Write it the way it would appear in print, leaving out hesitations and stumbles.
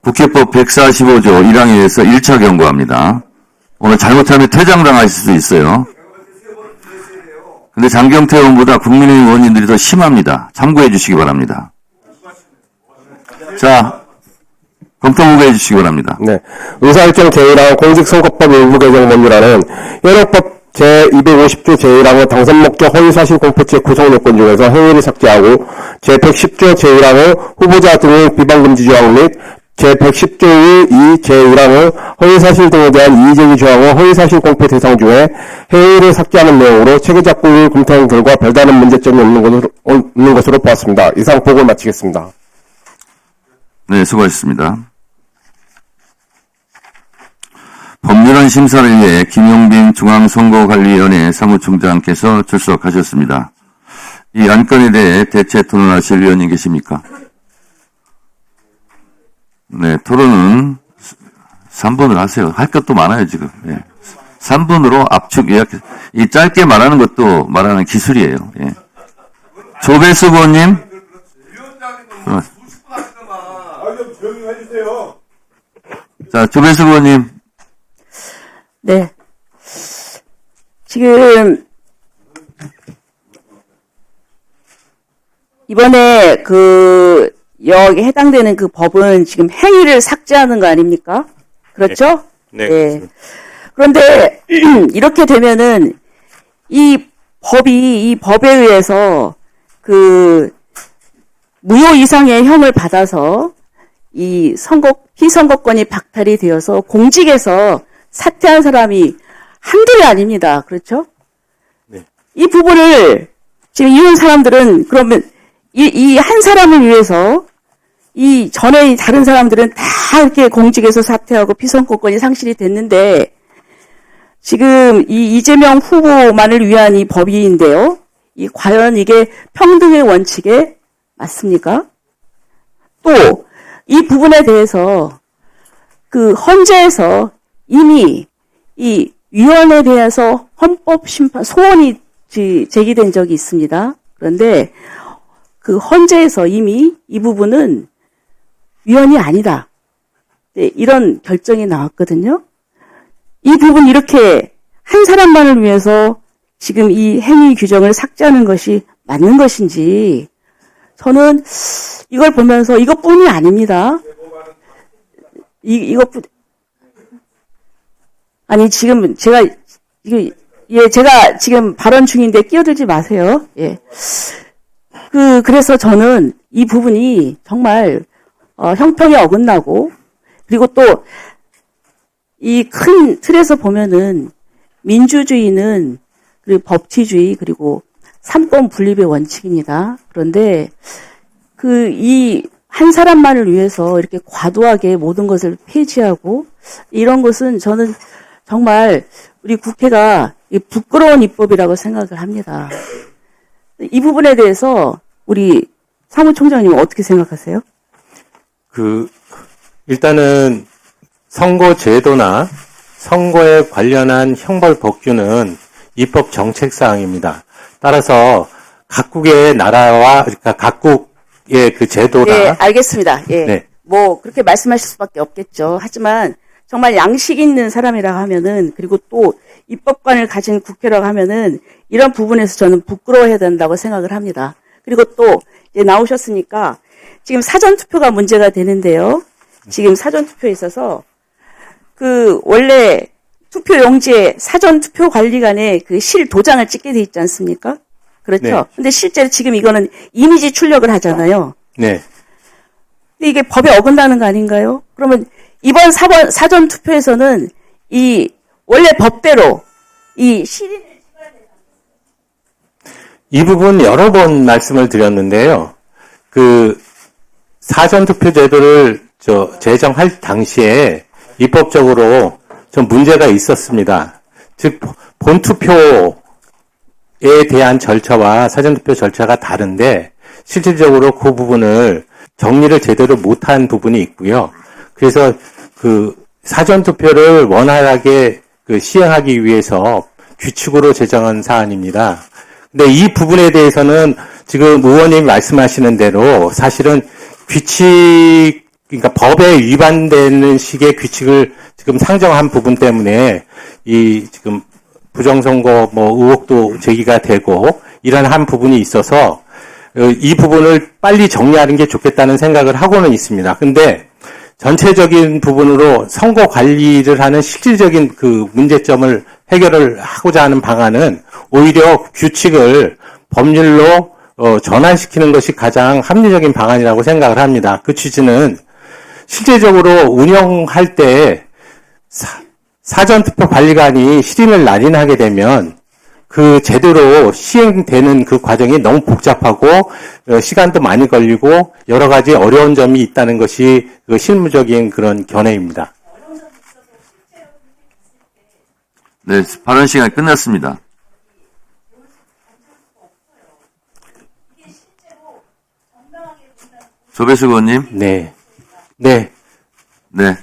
국회법 145조 1항에 의해서 1차 경고합니다. 오늘 잘못하면 퇴장당하실 수도 있어요. 근데 장경태 의원보다 국민의힘 의원님들이 더 심합니다. 참고해 주시기 바랍니다. 자, 검토무게 해주시기 바랍니다. 네. 의사일정 제1항 공직선거법 일부 개정 법률안은 현행법 제250조 제1항의 당선 목적 허위사실 공표죄 구성요건 중에서 행위를 삭제하고 제110조 제1항의 후보자 등의 비방금지 조항 및 제110조의 2 제1항의 허위사실 등에 대한 이의제기 조항의 허위사실 공표 대상 중에 행위를 삭제하는 내용으로 체계작구를 검토한 결과 별다른 문제점이 없는 것으로 보았습니다. 이상 보고를 마치겠습니다. 네, 수고하셨습니다. 법률안 심사를 위해 김용빈 중앙선거관리위원회 사무총장께서 출석하셨습니다. 이 안건에 대해 대체 토론하실 위원님 계십니까? 네, 토론은 3분을 하세요. 할 것도 많아요, 지금. 예. 3분으로 압축 요약해. 이 짧게 말하는 것도 말하는 기술이에요. 예. 조배수 의원님. 조용히 해주세요. 자, 조배수 의원님. 네. 지금, 이번에 여기 해당되는 그 법은 지금 행위를 삭제하는 거 아닙니까? 그렇죠? 네. 네. 그런데, 이렇게 되면은, 이 법에 의해서 무효 이상의 형을 받아서 이 피선거권이 박탈이 되어서 공직에서 사퇴한 사람이 한둘이 아닙니다. 그렇죠? 네. 이 부분을 지금 이런 사람들은 그러면 이 한 사람을 위해서 이 전에 다른 사람들은 다 이렇게 공직에서 사퇴하고 피선거권이 상실이 됐는데 지금 이 이재명 후보만을 위한 이 법인데요. 과연 이게 평등의 원칙에 맞습니까? 또 이 부분에 대해서 헌재에서 이미 이 위원에 대해서 헌법심판 소원이 제기된 적이 있습니다. 그런데 헌재에서 이미 이 부분은 위헌이 아니다. 네, 이런 결정이 나왔거든요. 이 부분 이렇게 한 사람만을 위해서 지금 이 행위 규정을 삭제하는 것이 맞는 것인지 저는 이걸 보면서 이것뿐이 아닙니다. 아니 지금 제가 지금 발언 중인데 끼어들지 마세요. 예. 그래서 저는 이 부분이 정말 형평에 어긋나고 그리고 또 이 큰 틀에서 보면은 민주주의는 그리고 법치주의 그리고 삼권 분립의 원칙입니다. 그런데 이 한 사람만을 위해서 이렇게 과도하게 모든 것을 폐지하고 이런 것은 저는 정말 우리 국회가 부끄러운 입법이라고 생각을 합니다. 이 부분에 대해서 우리 사무총장님은 어떻게 생각하세요? 일단은 선거 제도나 선거에 관련한 형벌 법규는 입법 정책 사항입니다. 따라서 각국의 나라와 그러니까 각국의 그 제도나 예, 알겠습니다. 예. 네. 뭐 그렇게 말씀하실 수밖에 없겠죠. 하지만 정말 양식 있는 사람이라고 하면은 그리고 또 입법관을 가진 국회라고 하면은 이런 부분에서 저는 부끄러워해야 된다고 생각을 합니다. 그리고 또 이제 나오셨으니까 지금 사전 투표가 문제가 되는데요. 지금 사전 투표에 있어서 원래 투표 용지에 사전 투표 관리관에 실 도장을 찍게 돼 있지 않습니까? 그렇죠. 네. 근데 실제로 지금 이거는 이미지 출력을 하잖아요. 네. 근데 이게 법에 어긋나는 거 아닌가요? 그러면 이번 사전 투표에서는 원래 법대로 실인을 이 부분 여러 번 말씀을 드렸는데요. 사전 투표 제도를 제정할 당시에 입법적으로 좀 문제가 있었습니다. 즉 본투표에 대한 절차와 사전투표 절차가 다른데 실질적으로 그 부분을 정리를 제대로 못한 부분이 있고요. 그래서 사전투표를 원활하게 시행하기 위해서 규칙으로 제정한 사안입니다. 근데 이 부분에 대해서는 지금 의원님이 말씀하시는 대로 사실은 규칙 그러니까 법에 위반되는 식의 규칙을 지금 상정한 부분 때문에 이 지금 부정선거 뭐 의혹도 제기가 되고 이런 한 부분이 있어서 이 부분을 빨리 정리하는 게 좋겠다는 생각을 하고는 있습니다. 근데 전체적인 부분으로 선거 관리를 하는 실질적인 그 문제점을 해결을 하고자 하는 방안은 오히려 규칙을 법률로 전환시키는 것이 가장 합리적인 방안이라고 생각을 합니다. 그 취지는 실제적으로 운영할 때 사전투표 관리관이 실인을 날인하게 되면 그 제대로 시행되는 그 과정이 너무 복잡하고 시간도 많이 걸리고 여러 가지 어려운 점이 있다는 것이 그 실무적인 그런 견해입니다. 네, 발언 시간이 끝났습니다. 조배수 의원님. 네. 네. 네.